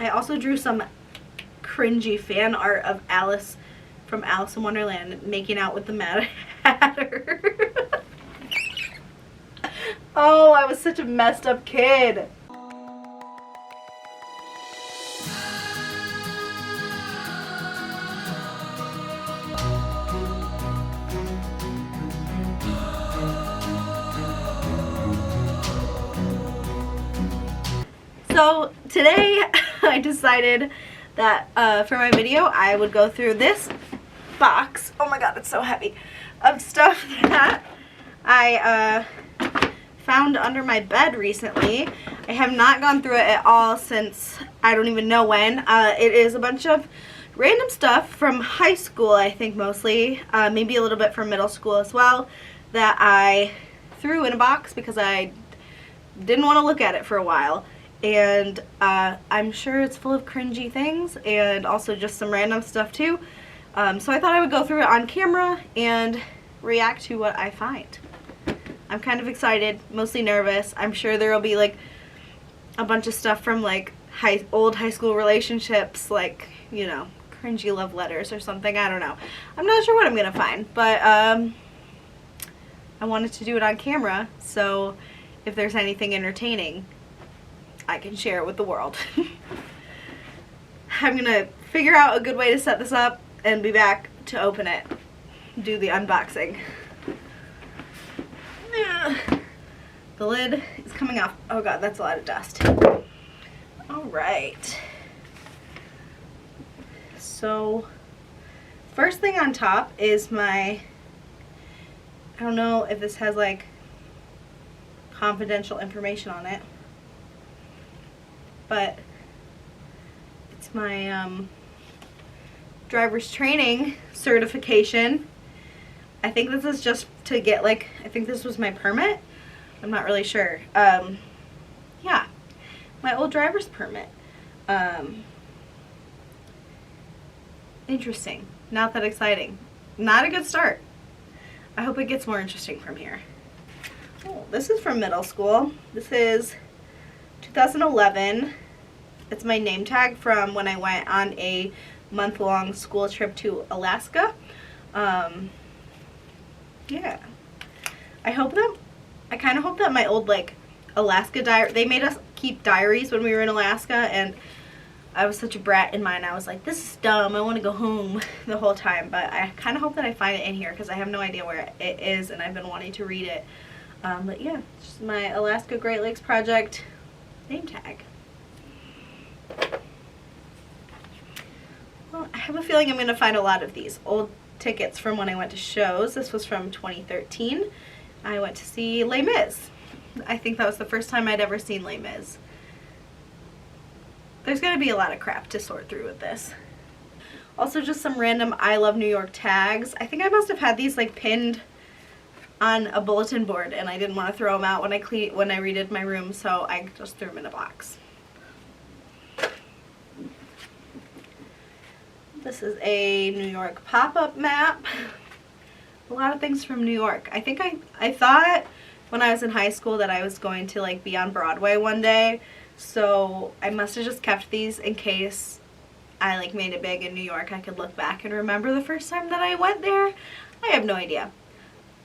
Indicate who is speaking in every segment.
Speaker 1: I also drew some cringy fan art of Alice from Alice in Wonderland making out with the Mad Hatter. Oh, I was such a messed up kid. So today I decided that for my video I would go through this box, oh my god it's so heavy, of stuff that I found under my bed recently. I have not gone through it at all since I don't even know when. It is a bunch of random stuff from high school, I think mostly, maybe a little bit from middle school as well, that I threw in a box because I didn't want to look at it for a while. And I'm sure it's full of cringy things and also just some random stuff too. So I thought I would go through it on camera and react to what I find. I'm kind of excited, mostly nervous. I'm sure there will be like a bunch of stuff from like old high school relationships, like, you know, cringy love letters or something. I don't know. I'm not sure what I'm going to find, but I wanted to do it on camera, so if there's anything entertaining, I can share it with the world. I'm gonna figure out a good way to set this up and be back to open it, do the unboxing. The lid is coming off. Oh god, that's a lot of dust. Alright. So, first thing on top is my, I don't know if this has like confidential information on it, but it's my driver's training certification. I think this is just to get like, I think this was my permit. I'm not really sure. Yeah, my old driver's permit. Interesting. Not that exciting. Not a good start. I hope it gets more interesting from here. Oh, this is from middle school. This is 2011. It's my name tag from when I went on a month-long school trip to Alaska. Yeah. I kind of hope that my old like Alaska diary, they made us keep diaries when we were in Alaska, and I was such a brat in mine. I was like, this is dumb, I want to go home the whole time, but I kind of hope that I find it in here because I have no idea where it is and I've been wanting to read it. But yeah, just my Alaska Great Lakes Project name tag. Well, I have a feeling I'm going to find a lot of these old tickets from when I went to shows. This was from 2013. I went to see Les Mis. I think that was the first time I'd ever seen Les Mis. There's going to be a lot of crap to sort through with this. Also just some random I Love New York tags. I think I must have had these like pinned on a bulletin board and I didn't want to throw them out when I redid my room, so I just threw them in a box. This is a New York pop-up map. A lot of things from New York. I think I thought when I was in high school that I was going to like be on Broadway one day, so I must have just kept these in case I like made it big in New York. I could look back and remember the first time that I went there. I have no idea.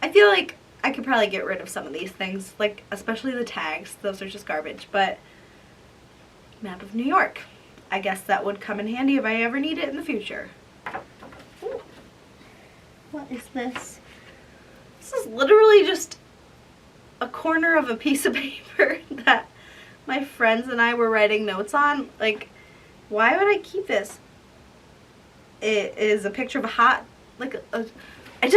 Speaker 1: I feel like I could probably get rid of some of these things, like especially the tags. Those are just garbage, but map of New York. I guess that would come in handy if I ever need it in the future. Ooh. What is this? This is literally just a corner of a piece of paper that my friends and I were writing notes on. Like, why would I keep this? It is a picture of a hot, like I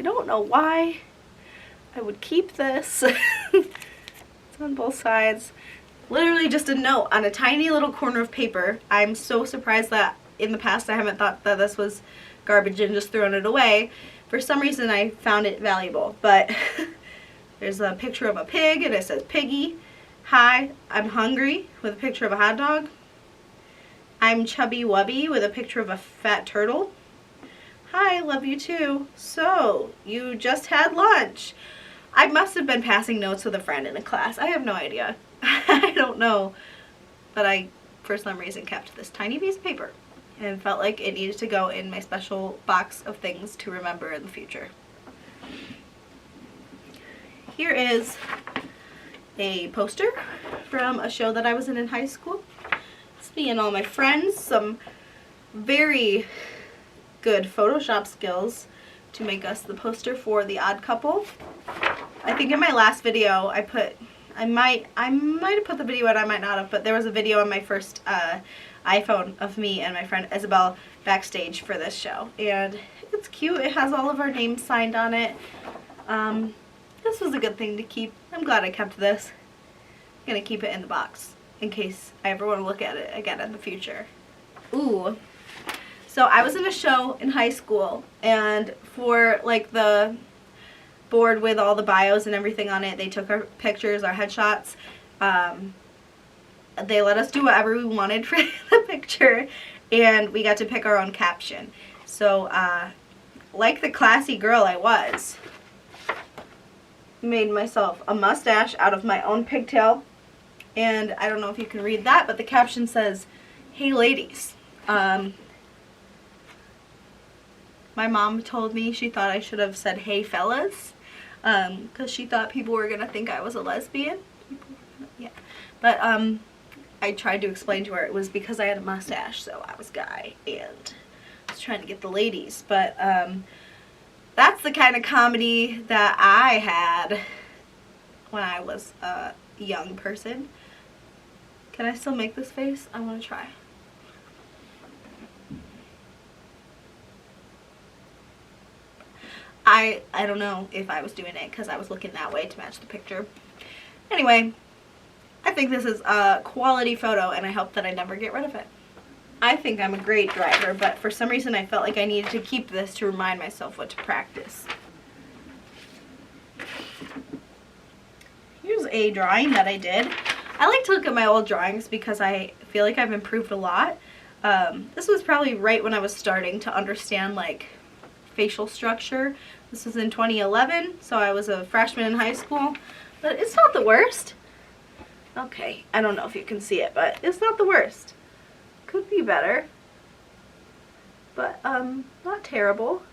Speaker 1: don't know why I would keep this. It's on both sides. Literally just a note on a tiny little corner of paper. I'm so surprised that in the past I haven't thought that this was garbage and just thrown it away. For some reason I found it valuable, but there's a picture of a pig and it says Piggy. Hi, I'm hungry with a picture of a hot dog. I'm chubby wubby with a picture of a fat turtle. Hi, love you too. So, you just had lunch. I must have been passing notes with a friend in a class. I have no idea. I don't know. but I, for some reason, kept this tiny piece of paper and felt like it needed to go in my special box of things to remember in the future. Here is a poster from a show that I was in high school. It's me and all my friends. Some very good Photoshop skills to make us the poster for The Odd Couple. I think in my last video I might have put the video in, I might not have, but there was a video on my first iPhone of me and my friend Isabel backstage for this show, and it's cute. It has all of our names signed on it. This was a good thing to keep. I'm glad I kept this. I'm gonna keep it in the box in case I ever want to look at it again in the future. Ooh. So I was in a show in high school, and for like the board with all the bios and everything on it, they took our pictures, our headshots. They let us do whatever we wanted for the picture, and we got to pick our own caption. So like the classy girl I was, made myself a mustache out of my own pigtail, and I don't know if you can read that, but the caption says, "Hey ladies." My mom told me she thought I should have said "Hey fellas," because she thought people were gonna think I was a lesbian. Yeah, but I tried to explain to her it was because I had a mustache, so I was guy, and I was trying to get the ladies. But that's the kind of comedy that I had when I was a young person. Can I still make this face? I want to try. I don't know if I was doing it because I was looking that way to match the picture. Anyway, I think this is a quality photo, and I hope that I never get rid of it. I think I'm a great driver, but for some reason I felt like I needed to keep this to remind myself what to practice. Here's a drawing that I did. I like to look at my old drawings because I feel like I've improved a lot. This was probably right when I was starting to understand like facial structure. This was in 2011, so I was a freshman in high school, but it's not the worst. Okay, I don't know if you can see it, but it's not the worst. Could be better, but not terrible.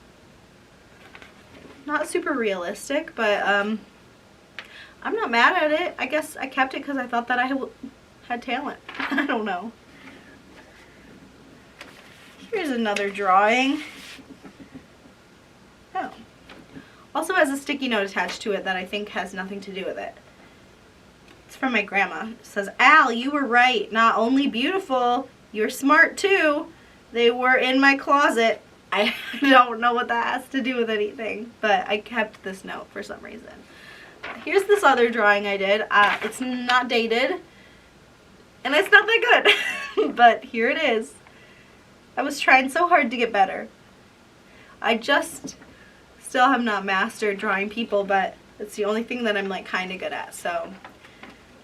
Speaker 1: Not super realistic, but I'm not mad at it. I guess I kept it because I thought that I had talent. I don't know. Here's another drawing. Oh. Also has a sticky note attached to it that I think has nothing to do with it. It's from my grandma. It says, "Al, you were right. Not only beautiful, you're smart too. They were in my closet." I don't know what that has to do with anything, but I kept this note for some reason. Here's this other drawing I did. It's not dated, and it's not that good, but here it is. I was trying so hard to get better. I just still have not mastered drawing people, but it's the only thing that I'm like kind of good at, so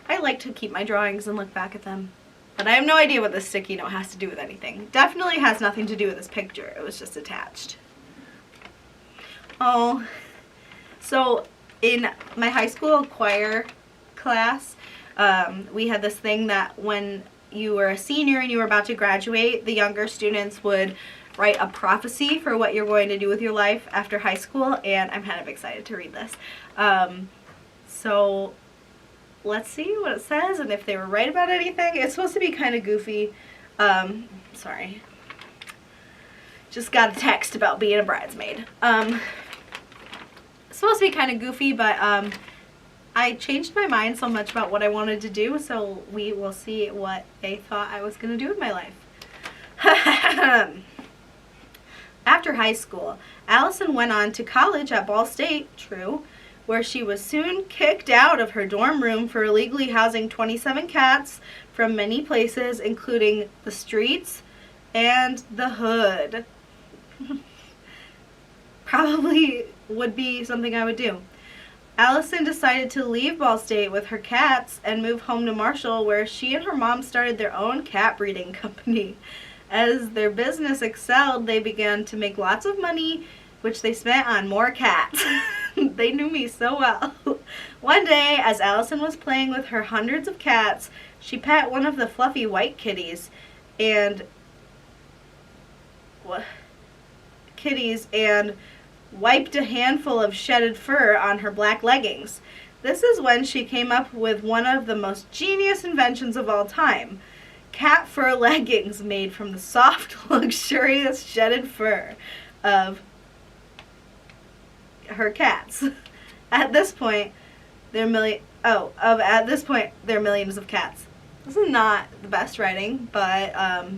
Speaker 1: I like to keep my drawings and look back at them. But I have no idea what this sticky note has to do with anything. Definitely has nothing to do with this picture. It was just attached. Oh, so in my high school choir class, we had this thing that when you were a senior and you were about to graduate, the younger students would write a prophecy for what you're going to do with your life after high school, and I'm kind of excited to read this. So let's see what it says and if they were right about anything. It's supposed to be kind of goofy. Sorry. Just got a text about being a bridesmaid. It's supposed to be kind of goofy, but I changed my mind so much about what I wanted to do, so we will see what they thought I was going to do with my life. After high school, Allison went on to college at Ball State, true, where she was soon kicked out of her dorm room for illegally housing 27 cats from many places, including the streets and the hood. Probably would be something I would do. Allison decided to leave Ball State with her cats and move home to Marshall, where she and her mom started their own cat breeding company. As their business excelled, they began to make lots of money, which they spent on more cats. They knew me so well. One day, as Allison was playing with her hundreds of cats, She pet one of the fluffy white and wiped a handful of shedded fur on her black leggings. This is when she came up with one of the most genius inventions of all time. Cat fur leggings made from the soft, luxurious shedded fur of her cats. At this point, there are millions of cats. This is not the best writing, but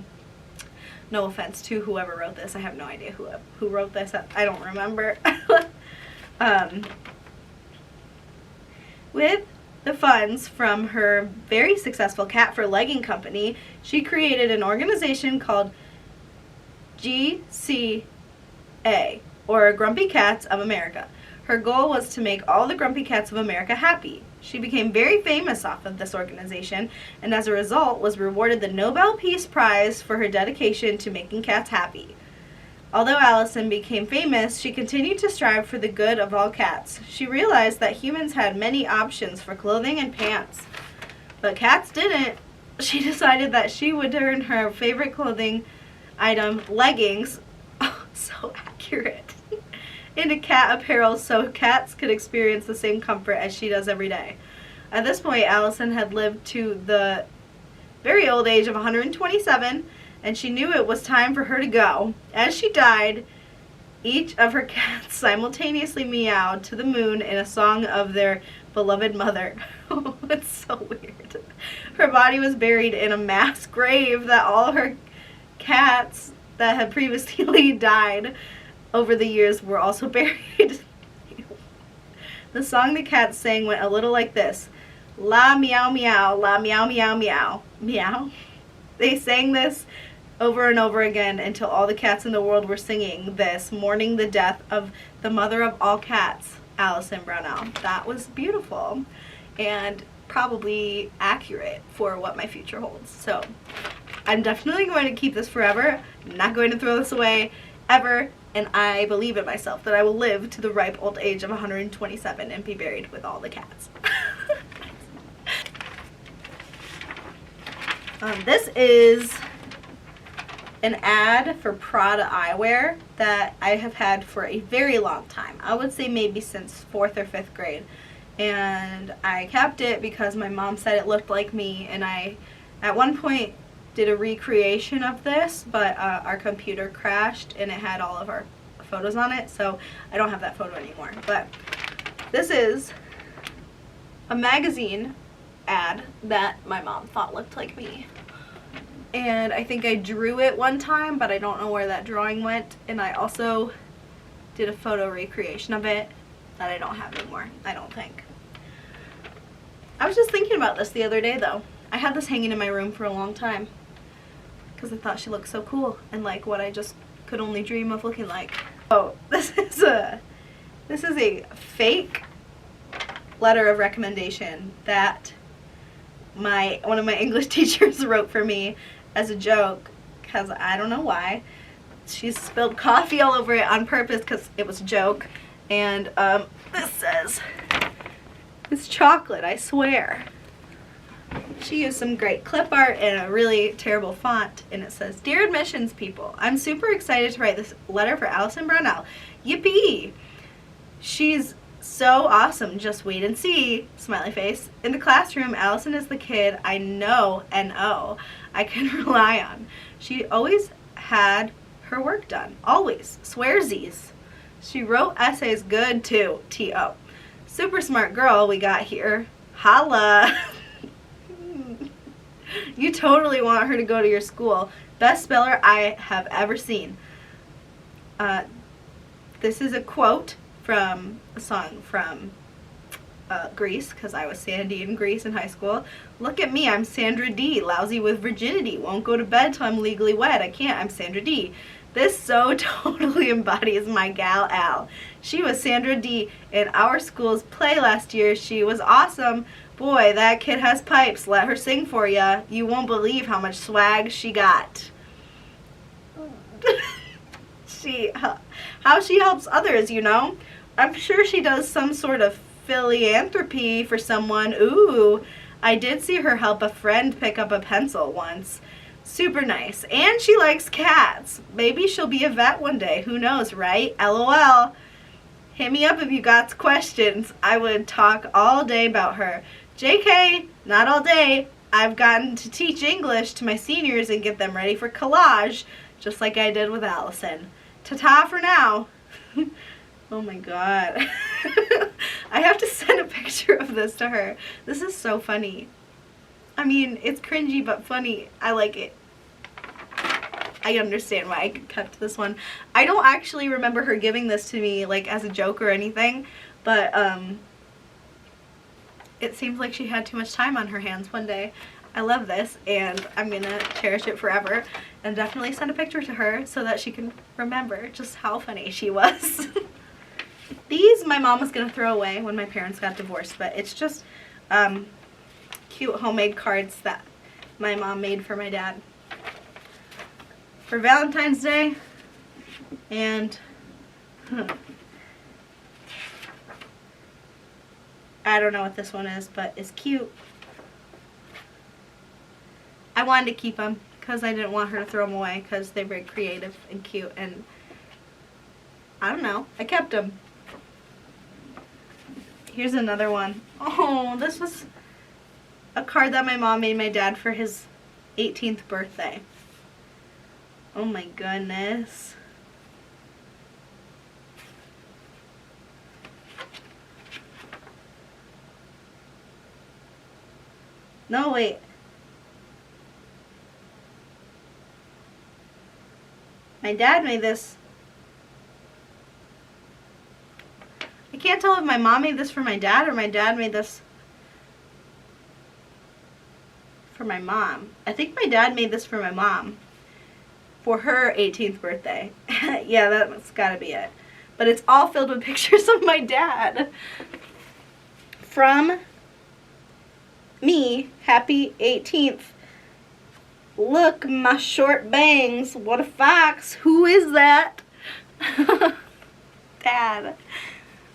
Speaker 1: no offense to whoever wrote this. I have no idea who wrote this. I don't remember. With the funds from her very successful cat fur legging company, she created an organization called GCA, or Grumpy Cats of America. Her goal was to make all the grumpy cats of America happy. She became very famous off of this organization, and as a result was rewarded the Nobel Peace Prize for her dedication to making cats happy. Although Allison became famous, she continued to strive for the good of all cats. She realized that humans had many options for clothing and pants, but cats didn't. She decided that she would turn her favorite clothing item, leggings, so accurate, into cat apparel so cats could experience the same comfort as she does every day. At this point, Allison had lived to the very old age of 127, and she knew it was time for her to go. As she died, each of her cats simultaneously meowed to the moon in a song of their beloved mother. Oh, it's so weird. Her body was buried in a mass grave that all her cats that had previously died over the years were also buried. The song the cats sang went a little like this. La meow meow, la meow meow meow. Meow? They sang this over and over again until all the cats in the world were singing this, mourning the death of the mother of all cats, Allison Brownell. That was beautiful and probably accurate for what my future holds. So I'm definitely going to keep this forever. I'm not going to throw this away ever, and I believe in myself that I will live to the ripe old age of 127 and be buried with all the cats. This is an ad for Prada eyewear that I have had for a very long time. I would say maybe since 4th or 5th grade. And I kept it because my mom said it looked like me, and I at one point did a recreation of this, but our computer crashed and it had all of our photos on it, so I don't have that photo anymore. But this is a magazine ad that my mom thought looked like me. And I think I drew it one time, but I don't know where that drawing went. And I also did a photo recreation of it that I don't have anymore, I don't think. I was just thinking about this the other day, though. I had this hanging in my room for a long time because I thought she looked so cool and like what I just could only dream of looking like. Oh, this is a fake letter of recommendation that one of my English teachers wrote for me as a joke, because I don't know why. She spilled coffee all over it on purpose because it was a joke. And this says, it's chocolate, I swear. She used some great clip art and a really terrible font, and it says, "Dear admissions people, I'm super excited to write this letter for Allison Brownell. Yippee! She's so awesome, just wait and see," smiley face. "In the classroom, Allison is the kid I know N.O. I can rely on. She always had her work done, always, swearsies. She wrote essays good too, T.O. Super smart girl we got here. Holla!" You totally want her to go to your school. Best speller I have ever seen. This is a quote from a song from Grease, because I was Sandy in Grease in high school. "Look at me, I'm Sandra D, lousy with virginity. Won't go to bed till I'm legally wed. I can't, I'm Sandra D." This so totally embodies my gal Al. She was Sandra D in our school's play last year. She was awesome. Boy, that kid has pipes. Let her sing for ya. You won't believe how much swag she got. How she helps others, you know. I'm sure she does some sort of philanthropy for someone. Ooh, I did see her help a friend pick up a pencil once. Super nice. And she likes cats. Maybe she'll be a vet one day. Who knows, right? LOL. Hit me up if you got questions. I would talk all day about her. JK, not all day. I've gotten to teach English to my seniors and get them ready for collage, just like I did with Allison. Ta-ta for now. Oh my god. I have to send a picture of this to her. This is so funny. I mean, it's cringy but funny. I like it. I understand why I kept this one. I don't actually remember her giving this to me like as a joke or anything, but it seems like she had too much time on her hands one day. I love this and I'm gonna cherish it forever and definitely send a picture to her so that she can remember just how funny she was. These my mom was gonna throw away when my parents got divorced, but it's just cute homemade cards that my mom made for my dad for Valentine's Day. And I don't know what this one is, but it's cute. I wanted to keep them because I didn't want her to throw them away because they're very creative and cute, and I don't know, I kept them. Here's another one. Oh, this was a card that my mom made my dad for his 18th birthday. Oh my goodness. No, wait. My dad made this. I can't tell if my mom made this for my dad or my dad made this for my mom. I think my dad made this for my mom for her 18th birthday. Yeah, that's gotta be it. But it's all filled with pictures of my dad. From me, happy 18th. Look, my short bangs. What a fox. Who is that? Dad.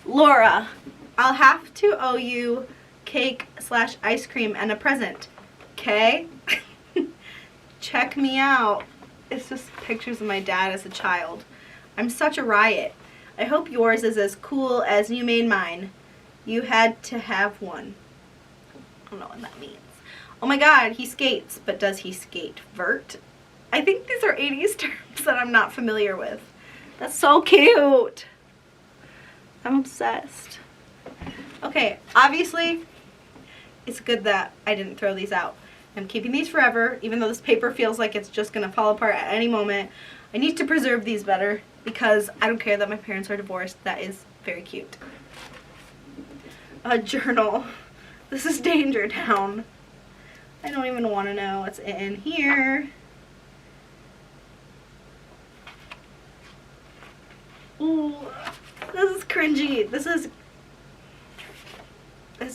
Speaker 1: Laura, I'll have to owe you cake/ice cream and a present. Okay? Check me out. It's just pictures of my dad as a child. I'm such a riot. I hope yours is as cool as you made mine. You had to have one. I don't know what that means. Oh my god, he skates, but does he skate vert? I think these are 80s terms that I'm not familiar with. That's so cute. I'm obsessed. Okay, obviously, it's good that I didn't throw these out. I'm keeping these forever, even though this paper feels like it's just gonna fall apart at any moment. I need to preserve these better because I don't care that my parents are divorced. That is very cute. A journal. This is Danger Town. I don't even want to know what's in here. Ooh, this is cringy. This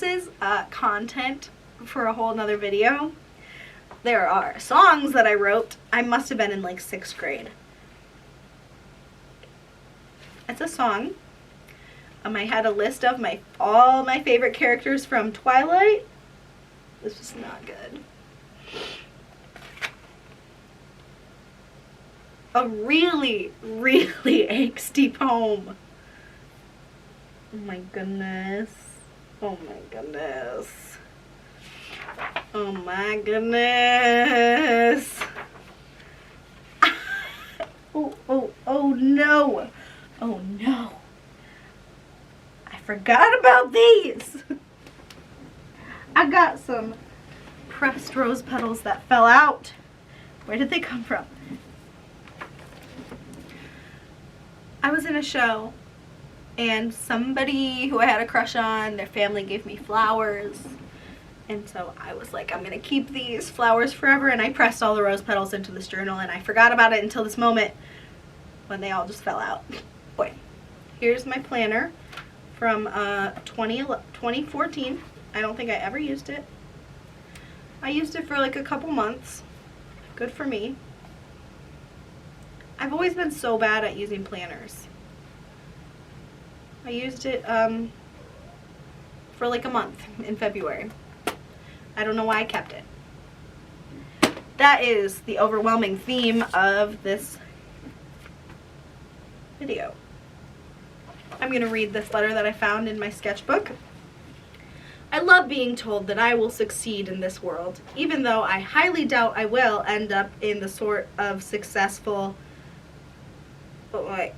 Speaker 1: is content for a whole nother video. There are songs that I wrote. I must have been in like 6th grade. It's a song. I had a list of all my favorite characters from Twilight. This was not good. A really, really angsty poem. Oh my goodness. Oh my goodness. Oh my goodness. Oh no. Oh no. I forgot about these. I got some pressed rose petals that fell out. Where did they come from? I was in a show and somebody who I had a crush on, their family gave me flowers. And so I was like, I'm gonna keep these flowers forever, and I pressed all the rose petals into this journal and I forgot about it until this moment when they all just fell out. Boy, here's my planner from 2014. I don't think I ever used it. I used it for like a couple months. Good for me. I've always been so bad at using planners. I used it for like a month in February. I don't know why I kept it. That is the overwhelming theme of this video. I'm going to read this letter that I found in my sketchbook. I love being told that I will succeed in this world, even though I highly doubt I will end up in the sort of successful that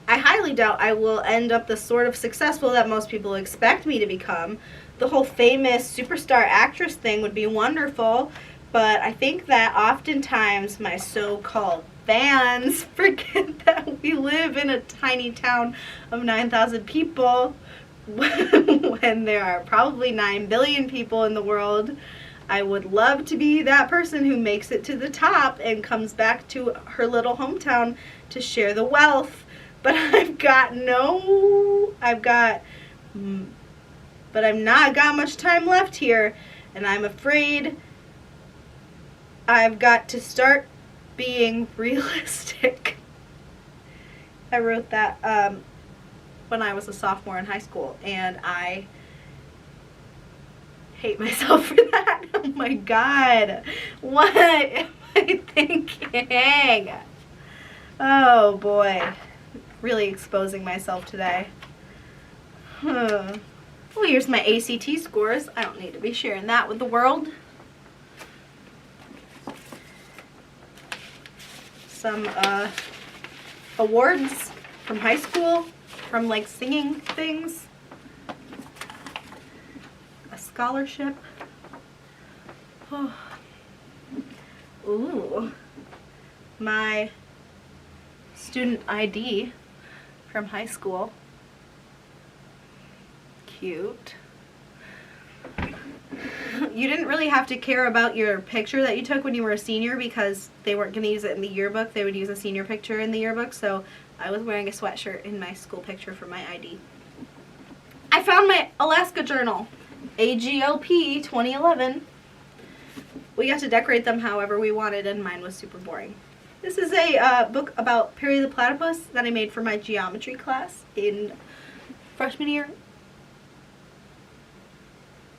Speaker 1: most people expect me to become. The whole famous superstar actress thing would be wonderful, but I think that oftentimes my so-called fans forget that we live in a tiny town of 9,000 people when there are probably 9 billion people in the world. I would love to be that person who makes it to the top and comes back to her little hometown to share the wealth. But I've not got much time left here, and I'm afraid I've got to start being realistic. I wrote that when I was a sophomore in high school, and I hate myself for that. Oh my god. What am I thinking? Oh boy. Really exposing myself today. Well, here's my ACT scores. I don't need to be sharing that with the world. Some awards from high school, from like singing things. A scholarship. Oh. Ooh. My student ID from high school. Cute. You didn't really have to care about your picture that you took when you were a senior because they weren't going to use it in the yearbook. They would use a senior picture in the yearbook, so I was wearing a sweatshirt in my school picture for my ID. I found my Alaska journal, AGLP 2011. We got to decorate them however we wanted, and mine was super boring. This is a book about Perry the Platypus that I made for my geometry class in freshman year.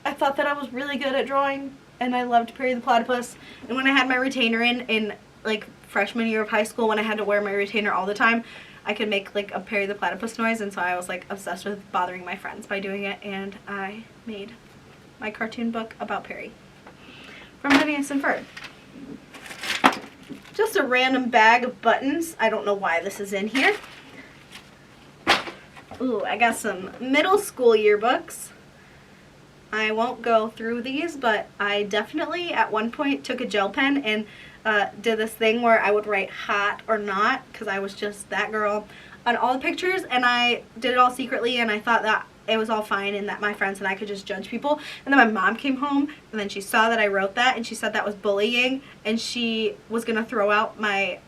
Speaker 1: I thought that I was really good at drawing, and I loved Perry the Platypus. And when I had my retainer in like freshman year of high school, when I had to wear my retainer all the time, I could make like a Perry the Platypus noise, and so I was like obsessed with bothering my friends by doing it, and I made my cartoon book about Perry from Phineas and Ferb. Just a random bag of buttons. I don't know why this is in here. Ooh, I got some middle school yearbooks. I won't go through these, but I definitely at one point took a gel pen and did this thing where I would write hot or not, because I was just that girl, on all the pictures, and I did it all secretly, and I thought that it was all fine and that my friends and I could just judge people. And then my mom came home, and then she saw that I wrote that, and she said that was bullying, and she was going to throw out my,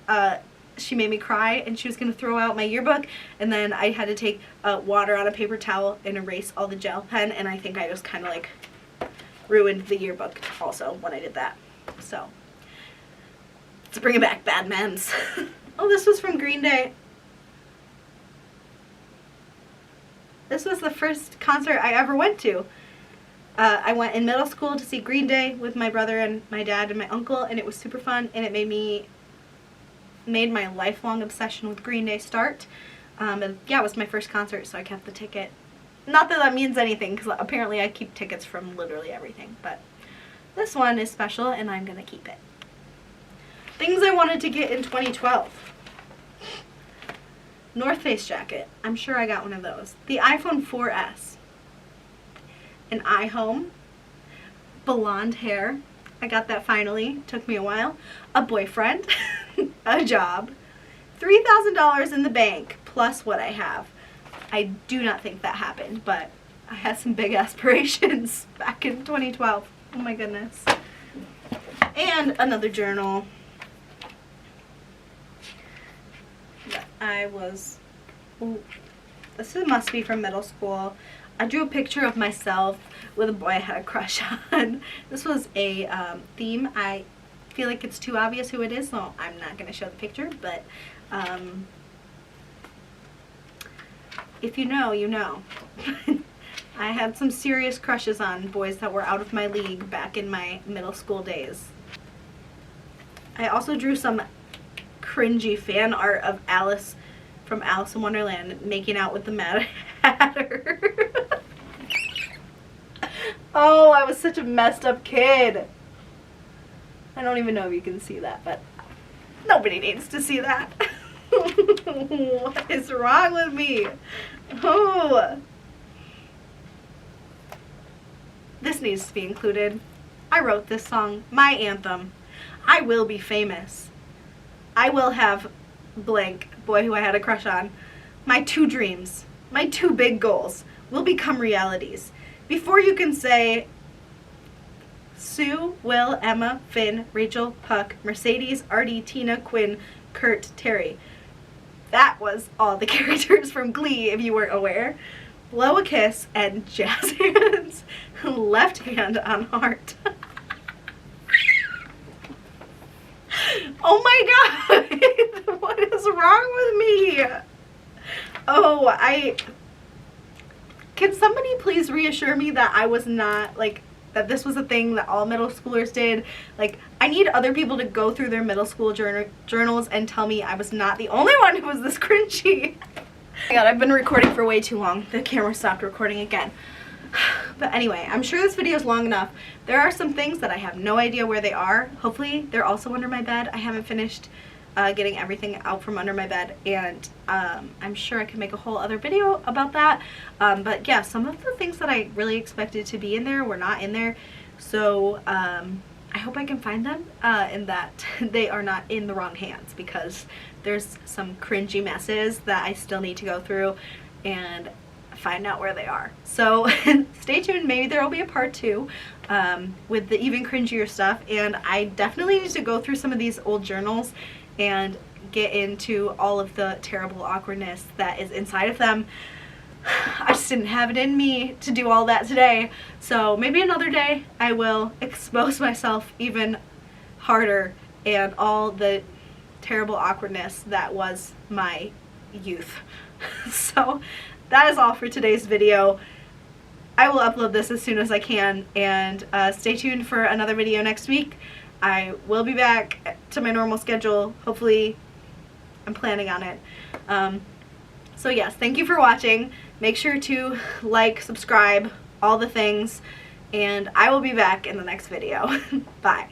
Speaker 1: she made me cry, and she was going to throw out my yearbook, and then I had to take water on a paper towel and erase all the gel pen, and I think I just kind of like ruined the yearbook also when I did that. So, let's bring it back, bad memes. Oh, this was from Green Day. This was the first concert I ever went to. I went in middle school to see Green Day with my brother and my dad and my uncle, and it was super fun, and it made my lifelong obsession with Green Day start. And yeah, it was my first concert, so I kept the ticket. Not that that means anything, because apparently I keep tickets from literally everything, but this one is special, and I'm going to keep it. Things I wanted to get in 2012. North Face jacket. I'm sure I got one of those. The iPhone 4S. An iHome. Blonde hair. I got that finally. Took me a while. A boyfriend. A job. $3,000 in the bank plus what I have. I do not think that happened, but I had some big aspirations back in 2012. Oh my goodness. And another journal. This must be from middle school. I drew a picture of myself with a boy I had a crush on. This was a theme. I feel like it's too obvious who it is, so I'm not going to show the picture, but if you know, you know. I had some serious crushes on boys that were out of my league back in my middle school days. I also drew some cringy fan art of Alice from Alice in Wonderland making out with the Mad Hatter. Oh, I was such a messed up kid. I don't even know if you can see that, but nobody needs to see that. What is wrong with me? Oh. This needs to be included. I wrote this song, my anthem. I will be famous. I will have blank, boy who I had a crush on. My 2 dreams, my 2 big goals will become realities. Before you can say Sue, Will, Emma, Finn, Rachel, Puck, Mercedes, Artie, Tina, Quinn, Kurt, Terry. That was all the characters from Glee, if you weren't aware. Blow a kiss and jazz hands. Left hand on heart. Oh my god! What is wrong with me? Oh, can somebody please reassure me that I was not, like, that this was a thing that all middle schoolers did? Like, I need other people to go through their middle school journals and tell me I was not the only one who was this cringy. Oh my god, I've been recording for way too long. The camera stopped recording again. But anyway, I'm sure this video is long enough. There are some things that I have no idea where they are. Hopefully they're also under my bed. I haven't finished getting everything out from under my bed, and I'm sure I can make a whole other video about that. But yeah, some of the things that I really expected to be in there were not in there. So I hope I can find them and that they are not in the wrong hands, because there's some cringy messes that I still need to go through and find out where they are. So stay tuned. Maybe there will be a part 2 with the even cringier stuff, and I definitely need to go through some of these old journals and get into all of the terrible awkwardness that is inside of them. I just didn't have it in me to do all that today, so maybe another day I will expose myself even harder and all the terrible awkwardness that was my youth. So that is all for today's video. I will upload this as soon as I can, and stay tuned for another video next week. I will be back to my normal schedule. Hopefully, I'm planning on it. So yes, thank you for watching. Make sure to like, subscribe, all the things, and I will be back in the next video. Bye.